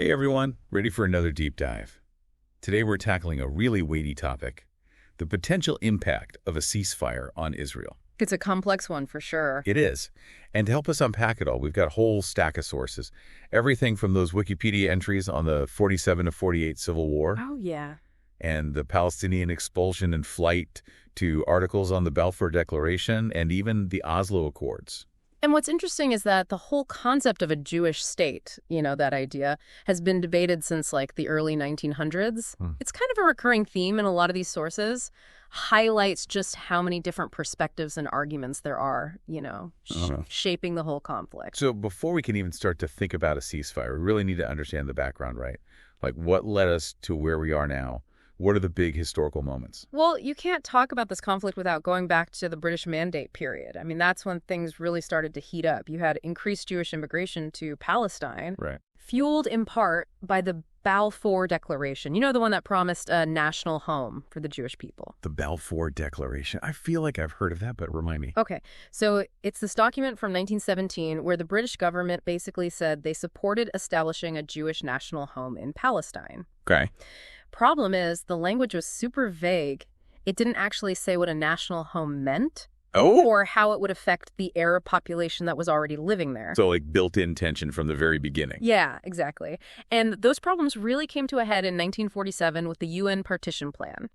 Hey everyone, ready for another deep dive? Today we're tackling a really weighty topic, the potential impact of a ceasefire on Israel. It's a complex one for sure. It is. And to help us unpack it all, we've got a whole stack of sources. Everything from those Wikipedia entries on the 47 to 48 Civil War Oh, yeah. and the Palestinian expulsion and flight to articles on the Balfour Declaration and even the Oslo Accords. And what's interesting is that the whole concept of a Jewish state, that idea, has been debated since like the early 1900s. It's kind of a recurring theme in a lot of these sources, highlights just how many different perspectives and arguments there are, shaping the whole conflict. So before we can even start to think about a ceasefire, we really need to understand the background, right? Like what led us to where we are now? What are the big historical moments? Well, you can't talk about this conflict without going back to the British Mandate period. I mean, that's when things really started to heat up. You had increased Jewish immigration to Palestine, Right. fueled in part by the Balfour Declaration. You know, the one that promised a national home for the Jewish people. The Balfour Declaration. I feel like I've heard of that, but remind me. Okay, so it's this document from 1917 where the British government basically said they supported establishing a Jewish national home in Palestine. Okay. Problem is, the language was super vague. It didn't actually say what a national home meant or how it would affect the Arab population that was already living there. So like built-in tension from the very beginning. Yeah, exactly. And those problems really came to a head in 1947 with the UN Partition Plan.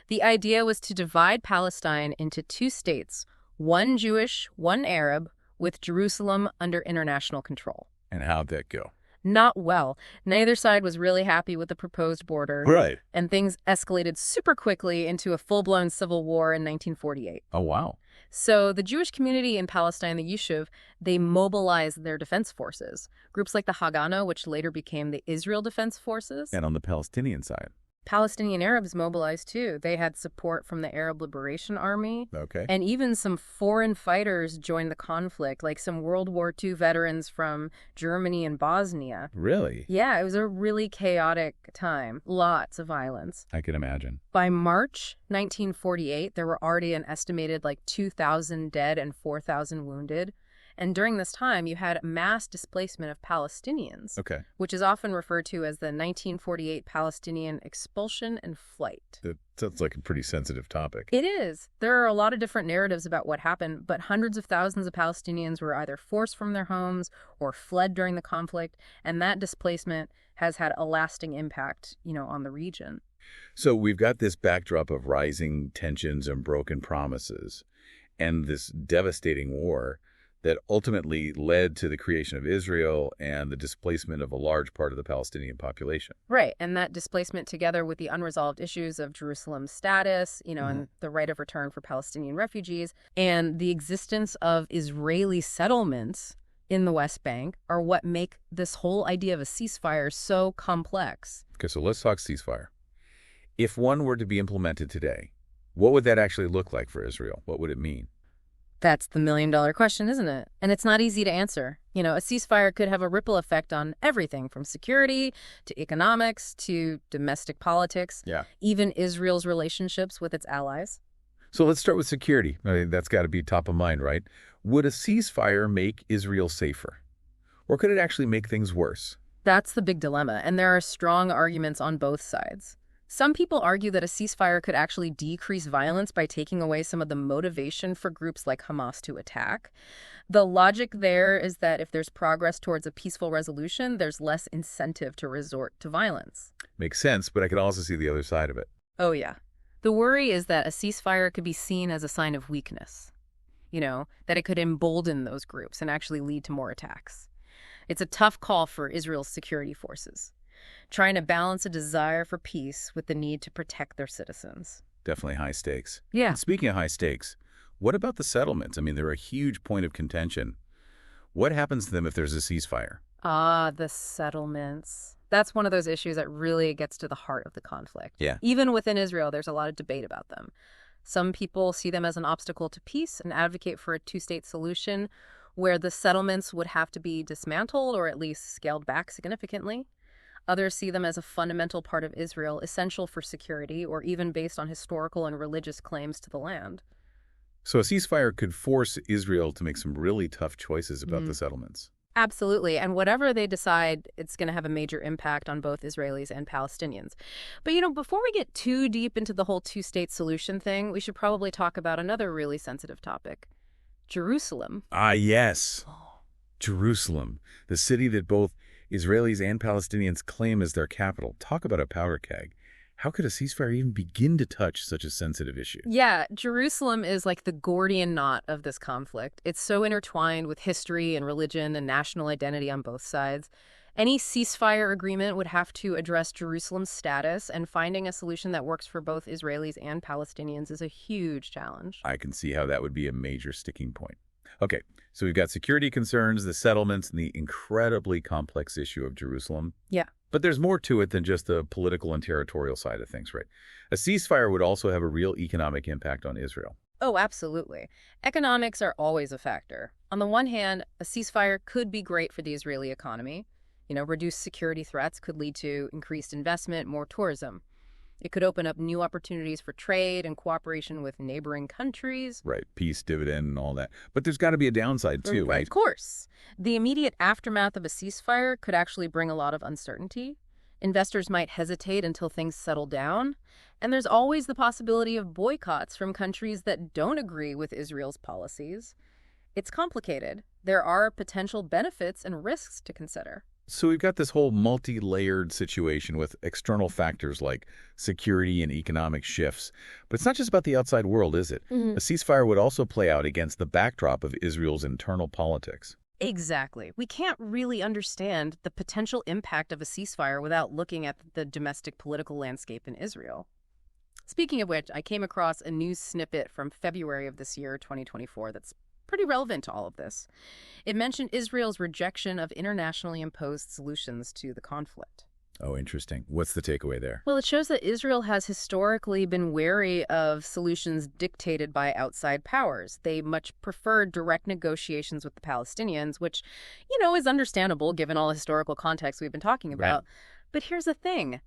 The idea was to divide Palestine into two states, one Jewish, one Arab, with Jerusalem under international control. And how'd that go? Not well. Neither side was really happy with the proposed border. Right. And things escalated super quickly into a full-blown civil war in 1948. Oh, wow. So the Jewish community in Palestine, the Yishuv, they mobilized their defense forces. Groups like the Haganah, which later became the Israel Defense Forces. And on the Palestinian side? Palestinian Arabs mobilized too. They had support from the Arab Liberation Army. Okay. And even some foreign fighters joined the conflict, like some World War II veterans from Germany and Bosnia. Really? Yeah, it was a really chaotic time. Lots of violence. I can imagine. By March 1948, there were already an estimated 2,000 dead and 4,000 wounded. And during this time, you had mass displacement of Palestinians, Okay. which is often referred to as the 1948 Palestinian expulsion and flight. That sounds like a pretty sensitive topic. It is. There are a lot of different narratives about what happened, but hundreds of thousands of Palestinians were either forced from their homes or fled during the conflict, and that displacement has had a lasting impact, on the region. So we've got this backdrop of rising tensions and broken promises and this devastating war that ultimately led to the creation of Israel and the displacement of a large part of the Palestinian population. Right, and that displacement together with the unresolved issues of Jerusalem's status, and the right of return for Palestinian refugees, and the existence of Israeli settlements in the West Bank are what make this whole idea of a ceasefire so complex. Okay, so let's talk ceasefire. If one were to be implemented today, what would that actually look like for Israel? What would it mean? That's the million-dollar question, isn't it? And it's not easy to answer. A ceasefire could have a ripple effect on everything from security to economics to domestic politics, even Israel's relationships with its allies. So let's start with security. I mean, that's got to be top of mind, right? Would a ceasefire make Israel safer? Or could it actually make things worse? That's the big dilemma, and there are strong arguments on both sides. Some people argue that a ceasefire could actually decrease violence by taking away some of the motivation for groups like Hamas to attack. The logic there is that if there's progress towards a peaceful resolution, there's less incentive to resort to violence. Makes sense, but I can also see the other side of it. Oh, yeah. The worry is that a ceasefire could be seen as a sign of weakness, that it could embolden those groups and actually lead to more attacks. It's a tough call for Israel's security forces, trying to balance a desire for peace with the need to protect their citizens. Definitely high stakes. Yeah. And speaking of high stakes, what about the settlements? I mean, they're a huge point of contention. What happens to them if there's a ceasefire? The settlements. That's one of those issues that really gets to the heart of the conflict. Yeah. Even within Israel, there's a lot of debate about them. Some people see them as an obstacle to peace and advocate for a two-state solution where the settlements would have to be dismantled or at least scaled back significantly. Others see them as a fundamental part of Israel, essential for security, or even based on historical and religious claims to the land. So a ceasefire could force Israel to make some really tough choices about the settlements. Absolutely. And whatever they decide, it's going to have a major impact on both Israelis and Palestinians. But, before we get too deep into the whole two-state solution thing, we should probably talk about another really sensitive topic: Jerusalem. Ah, yes. Jerusalem, the city that both Israelis and Palestinians claim as their capital. Talk about a powder keg. How could a ceasefire even begin to touch such a sensitive issue? Yeah, Jerusalem is like the Gordian knot of this conflict. It's so intertwined with history and religion and national identity on both sides. Any ceasefire agreement would have to address Jerusalem's status, and finding a solution that works for both Israelis and Palestinians is a huge challenge. I can see how that would be a major sticking point. Okay, so we've got security concerns, the settlements, and the incredibly complex issue of Jerusalem. Yeah. But there's more to it than just the political and territorial side of things, right? A ceasefire would also have a real economic impact on Israel. Oh, absolutely. Economics are always a factor. On the one hand, a ceasefire could be great for the Israeli economy. Reduced security threats could lead to increased investment, more tourism. It could open up new opportunities for trade and cooperation with neighboring countries. Right, peace, dividend, and all that. But there's got to be a downside, too, right? Of course. The immediate aftermath of a ceasefire could actually bring a lot of uncertainty. Investors might hesitate until things settle down. And there's always the possibility of boycotts from countries that don't agree with Israel's policies. It's complicated. There are potential benefits and risks to consider. So we've got this whole multi-layered situation with external factors like security and economic shifts. But it's not just about the outside world, is it? Mm-hmm. A ceasefire would also play out against the backdrop of Israel's internal politics. Exactly. We can't really understand the potential impact of a ceasefire without looking at the domestic political landscape in Israel. Speaking of which, I came across a news snippet from February of this year, 2024, that's pretty relevant to all of this. It mentioned Israel's rejection of internationally imposed solutions to the conflict. Oh, interesting. What's the takeaway there? Well, it shows that Israel has historically been wary of solutions dictated by outside powers. They much preferred direct negotiations with the Palestinians, which, is understandable given all the historical context we've been talking about. Right. But here's the thing.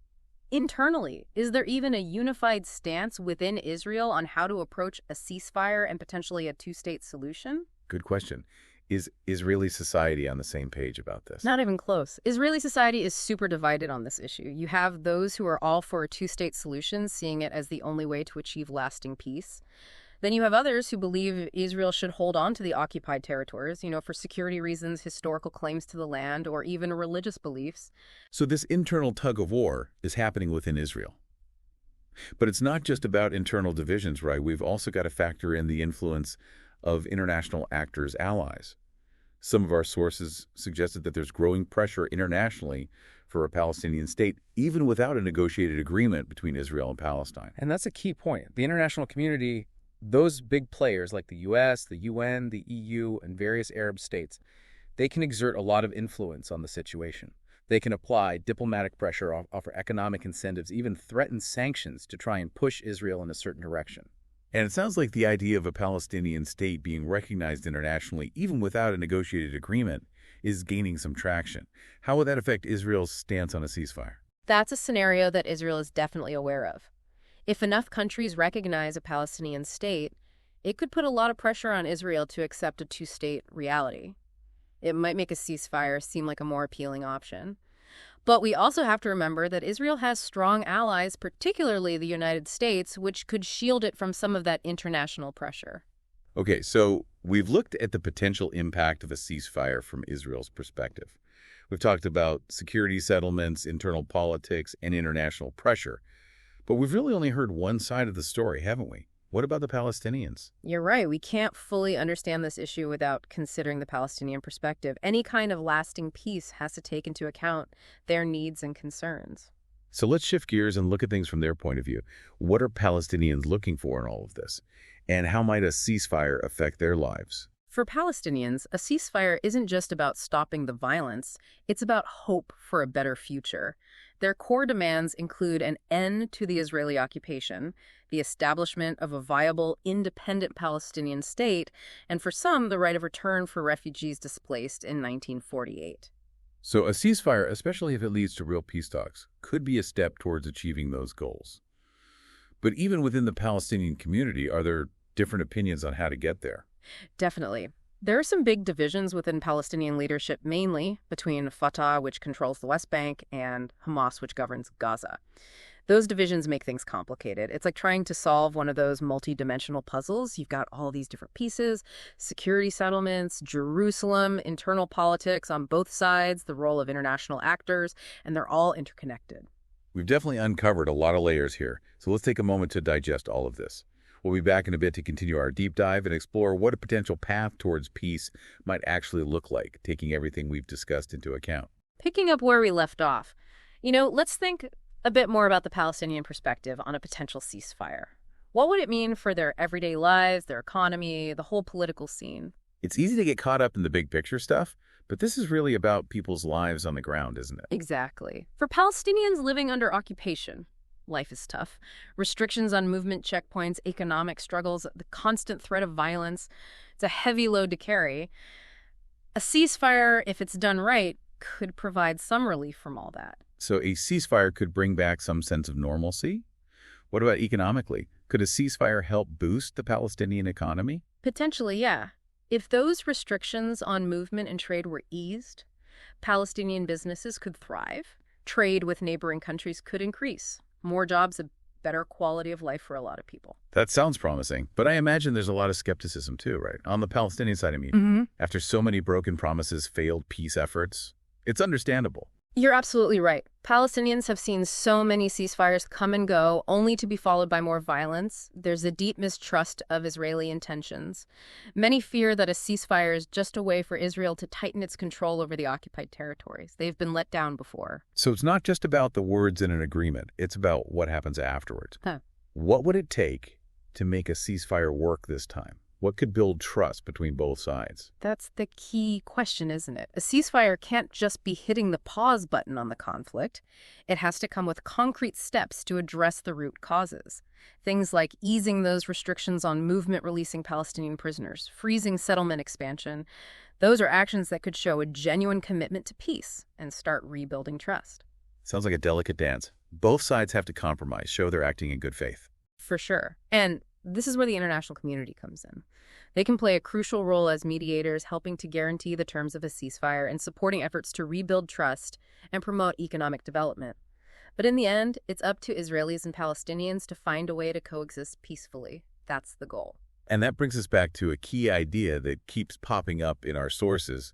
Internally, is there even a unified stance within Israel on how to approach a ceasefire and potentially a two-state solution? Good question. Is Israeli society on the same page about this? Not even close. Israeli society is super divided on this issue. You have those who are all for a two-state solution, seeing it as the only way to achieve lasting peace. Then you have others who believe Israel should hold on to the occupied territories, for security reasons, historical claims to the land, or even religious beliefs. So this internal tug-of-war is happening within Israel. But it's not just about internal divisions, right? We've also got to factor in the influence of international actors' allies. Some of our sources suggested that there's growing pressure internationally for a Palestinian state, even without a negotiated agreement between Israel and Palestine. And that's a key point. The international community, those big players like the U.S., the UN, the EU, and various Arab states, they can exert a lot of influence on the situation. They can apply diplomatic pressure, offer economic incentives, even threaten sanctions to try and push Israel in a certain direction. And it sounds like the idea of a Palestinian state being recognized internationally, even without a negotiated agreement, is gaining some traction. How would that affect Israel's stance on a ceasefire? That's a scenario that Israel is definitely aware of. If enough countries recognize a Palestinian state, it could put a lot of pressure on Israel to accept a two-state reality. It might make a ceasefire seem like a more appealing option. But we also have to remember that Israel has strong allies, particularly the United States, which could shield it from some of that international pressure. Okay, so we've looked at the potential impact of a ceasefire from Israel's perspective. We've talked about security settlements, internal politics, and international pressure. But we've really only heard one side of the story, haven't we? What about the Palestinians? You're right. We can't fully understand this issue without considering the Palestinian perspective. Any kind of lasting peace has to take into account their needs and concerns. So let's shift gears and look at things from their point of view. What are Palestinians looking for in all of this? And how might a ceasefire affect their lives? For Palestinians, a ceasefire isn't just about stopping the violence. It's about hope for a better future. Their core demands include an end to the Israeli occupation, the establishment of a viable, independent Palestinian state, and for some, the right of return for refugees displaced in 1948. So a ceasefire, especially if it leads to real peace talks, could be a step towards achieving those goals. But even within the Palestinian community, are there different opinions on how to get there? Definitely. There are some big divisions within Palestinian leadership, mainly between Fatah, which controls the West Bank, and Hamas, which governs Gaza. Those divisions make things complicated. It's like trying to solve one of those multi-dimensional puzzles. You've got all these different pieces, security settlements, Jerusalem, internal politics on both sides, the role of international actors, and they're all interconnected. We've definitely uncovered a lot of layers here, so let's take a moment to digest all of this. We'll be back in a bit to continue our deep dive and explore what a potential path towards peace might actually look like, taking everything we've discussed into account. Picking up where we left off, let's think a bit more about the Palestinian perspective on a potential ceasefire. What would it mean for their everyday lives, their economy, the whole political scene? It's easy to get caught up in the big picture stuff, but this is really about people's lives on the ground, isn't it? Exactly. For Palestinians living under occupation, life is tough. Restrictions on movement checkpoints, economic struggles, the constant threat of violence. It's a heavy load to carry. A ceasefire, if it's done right, could provide some relief from all that. So a ceasefire could bring back some sense of normalcy? What about economically? Could a ceasefire help boost the Palestinian economy? Potentially, yeah. If those restrictions on movement and trade were eased, Palestinian businesses could thrive. Trade with neighboring countries could increase. More jobs, a better quality of life for a lot of people. That sounds promising, but I imagine there's a lot of skepticism too, right? On the Palestinian side, I mean, after so many broken promises, failed peace efforts, it's understandable. You're absolutely right. Palestinians have seen so many ceasefires come and go, only to be followed by more violence. There's a deep mistrust of Israeli intentions. Many fear that a ceasefire is just a way for Israel to tighten its control over the occupied territories. They've been let down before. So it's not just about the words in an agreement. It's about what happens afterwards. What would it take to make a ceasefire work this time? What could build trust between both sides? That's the key question, isn't it? A ceasefire can't just be hitting the pause button on the conflict. It has to come with concrete steps to address the root causes. Things like easing those restrictions on movement, releasing Palestinian prisoners, freezing settlement expansion. Those are actions that could show a genuine commitment to peace and start rebuilding trust. Sounds like a delicate dance. Both sides have to compromise, show they're acting in good faith. For sure. And this is where the international community comes in. They can play a crucial role as mediators, helping to guarantee the terms of a ceasefire and supporting efforts to rebuild trust and promote economic development. But in the end, it's up to Israelis and Palestinians to find a way to coexist peacefully. That's the goal. And that brings us back to a key idea that keeps popping up in our sources,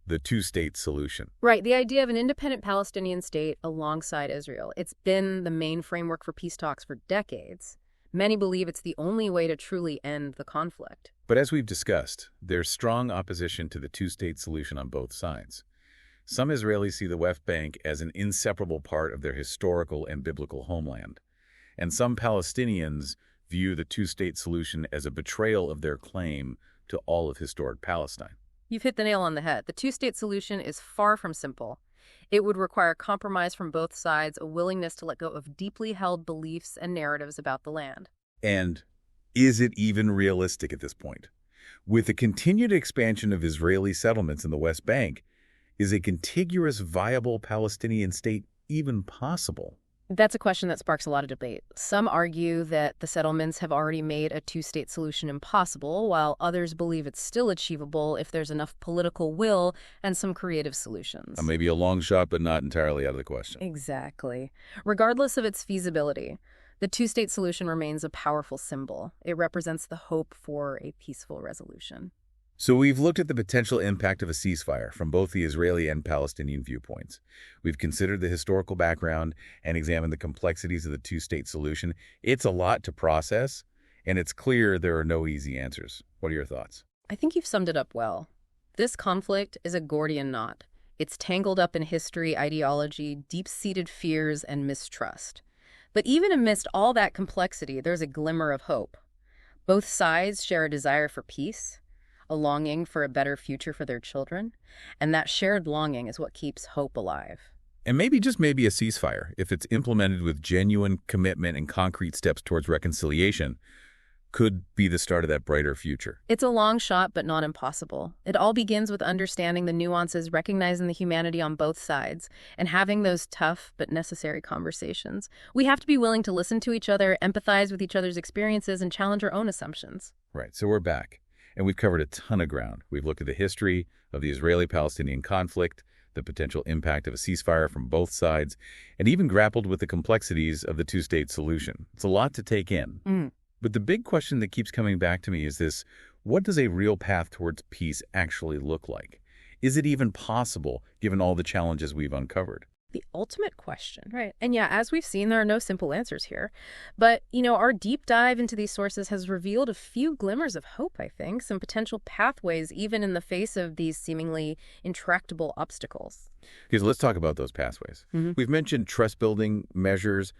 the two-state solution. Right, the idea of an independent Palestinian state alongside Israel. It's been the main framework for peace talks for decades. Many believe it's the only way to truly end the conflict. But as we've discussed, there's strong opposition to the two-state solution on both sides. Some Israelis see the West Bank as an inseparable part of their historical and biblical homeland. And some Palestinians view the two-state solution as a betrayal of their claim to all of historic Palestine. You've hit the nail on the head. The two-state solution is far from simple. It would require compromise from both sides, a willingness to let go of deeply held beliefs and narratives about the land. And is it even realistic at this point? With the continued expansion of Israeli settlements in the West Bank, is a contiguous, viable Palestinian state even possible? That's a question that sparks a lot of debate. Some argue that the settlements have already made a two-state solution impossible, while others believe it's still achievable if there's enough political will and some creative solutions. Maybe a long shot, but not entirely out of the question. Exactly. Regardless of its feasibility, the two-state solution remains a powerful symbol. It represents the hope for a peaceful resolution. So we've looked at the potential impact of a ceasefire from both the Israeli and Palestinian viewpoints. We've considered the historical background and examined the complexities of the two-state solution. It's a lot to process, and it's clear there are no easy answers. What are your thoughts? I think you've summed it up well. This conflict is a Gordian knot. It's tangled up in history, ideology, deep-seated fears, and mistrust. But even amidst all that complexity, there's a glimmer of hope. Both sides share a desire for peace, a longing for a better future for their children, and that shared longing is what keeps hope alive. And maybe, just maybe, a ceasefire, if it's implemented with genuine commitment and concrete steps towards reconciliation, could be the start of that brighter future. It's a long shot, but not impossible. It all begins with understanding the nuances, recognizing the humanity on both sides, and having those tough but necessary conversations. We have to be willing to listen to each other, empathize with each other's experiences, and challenge our own assumptions. Right, so we're back. And we've covered a ton of ground. We've looked at the history of the Israeli-Palestinian conflict, the potential impact of a ceasefire from both sides, and even grappled with the complexities of the two-state solution. It's a lot to take in. But the big question that keeps coming back to me is this: what does a real path towards peace actually look like? Is it even possible, given all the challenges we've uncovered? The ultimate question. Right. And yeah, as we've seen, there are no simple answers here. But, our deep dive into these sources has revealed a few glimmers of hope, I think, some potential pathways, even in the face of these seemingly intractable obstacles. Okay, so let's talk about those pathways. We've mentioned trust-building measures,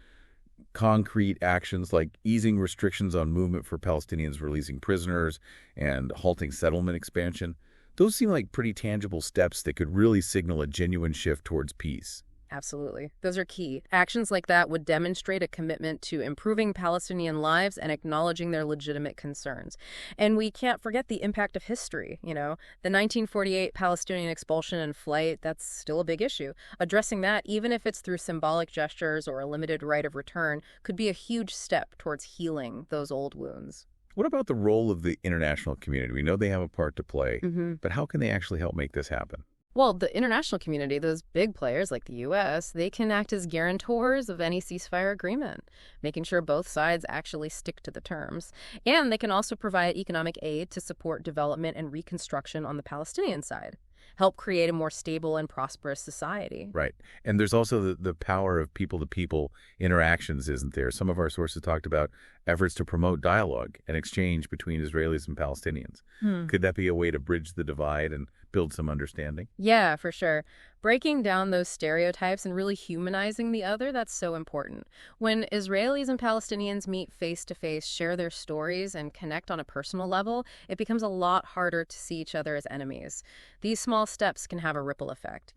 concrete actions like easing restrictions on movement for Palestinians releasing prisoners and halting settlement expansion. Those seem like pretty tangible steps that could really signal a genuine shift towards peace. Absolutely. Those are key. Actions like that would demonstrate a commitment to improving Palestinian lives and acknowledging their legitimate concerns. And we can't forget the impact of history, The 1948 Palestinian expulsion and flight, that's still a big issue. Addressing that, even if it's through symbolic gestures or a limited right of return, could be a huge step towards healing those old wounds. What about the role of the international community? We know they have a part to play, but how can they actually help make this happen? Well, the international community, those big players like the U.S., they can act as guarantors of any ceasefire agreement, making sure both sides actually stick to the terms. And they can also provide economic aid to support development and reconstruction on the Palestinian side, help create a more stable and prosperous society. Right. And there's also the power of people-to-people interactions, isn't there? Some of our sources talked about efforts to promote dialogue and exchange between Israelis and Palestinians. Could that be a way to bridge the divide and build some understanding? Yeah, for sure. Breaking down those stereotypes and really humanizing the other, that's so important. When Israelis and Palestinians meet face to face, share their stories, and connect on a personal level, it becomes a lot harder to see each other as enemies. These small steps can have a ripple effect,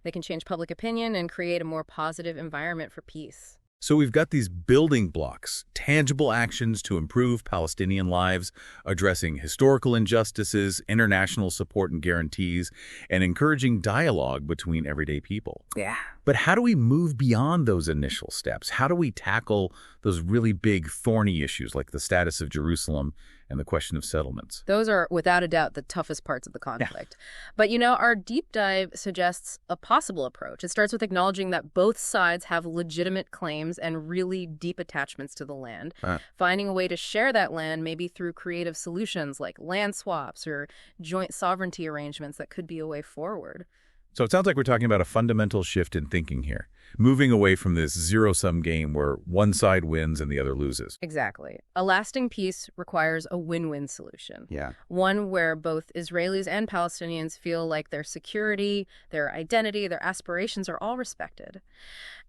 They can change public opinion and create a more positive environment for peace. So we've got these building blocks, tangible actions to improve Palestinian lives, addressing historical injustices, international support and guarantees, and encouraging dialogue between everyday people. Yeah. But how do we move beyond those initial steps? How do we tackle those really big, thorny issues like the status of Jerusalem and the question of settlements? Those are, without a doubt, the toughest parts of the conflict. Yeah. But, our deep dive suggests a possible approach. It starts with acknowledging that both sides have legitimate claims and really deep attachments to the land. Finding a way to share that land, maybe through creative solutions like land swaps or joint sovereignty arrangements, that could be a way forward. So it sounds like we're talking about a fundamental shift in thinking here, moving away from this zero-sum game where one side wins and the other loses. Exactly. A lasting peace requires a win-win solution. Yeah. One where both Israelis and Palestinians feel like their security, their identity, their aspirations are all respected.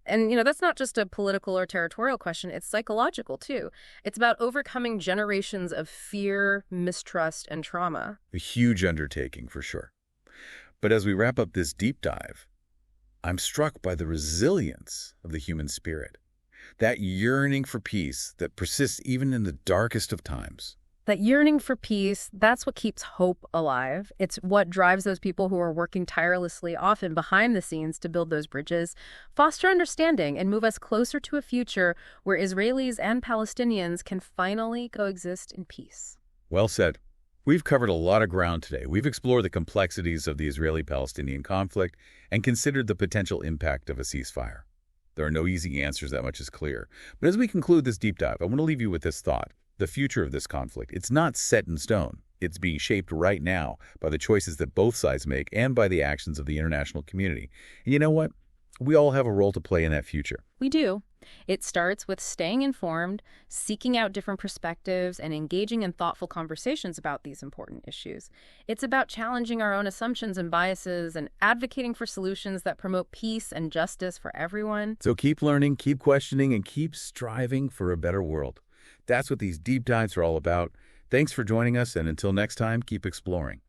And, that's not just a political or territorial question. It's psychological, too. It's about overcoming generations of fear, mistrust, and trauma. A huge undertaking, for sure. But as we wrap up this deep dive, I'm struck by the resilience of the human spirit, that yearning for peace that persists even in the darkest of times. That yearning for peace, that's what keeps hope alive. It's what drives those people who are working tirelessly, often behind the scenes, to build those bridges, foster understanding, and move us closer to a future where Israelis and Palestinians can finally coexist in peace. Well said. We've covered a lot of ground today. We've explored the complexities of the Israeli-Palestinian conflict and considered the potential impact of a ceasefire. There are no easy answers, that much is clear. But as we conclude this deep dive, I want to leave you with this thought. The future of this conflict, it's not set in stone. It's being shaped right now by the choices that both sides make and by the actions of the international community. And you know what? We all have a role to play in that future. We do. It starts with staying informed, seeking out different perspectives, and engaging in thoughtful conversations about these important issues. It's about challenging our own assumptions and biases and advocating for solutions that promote peace and justice for everyone. So keep learning, keep questioning, and keep striving for a better world. That's what these deep dives are all about. Thanks for joining us, and until next time, keep exploring.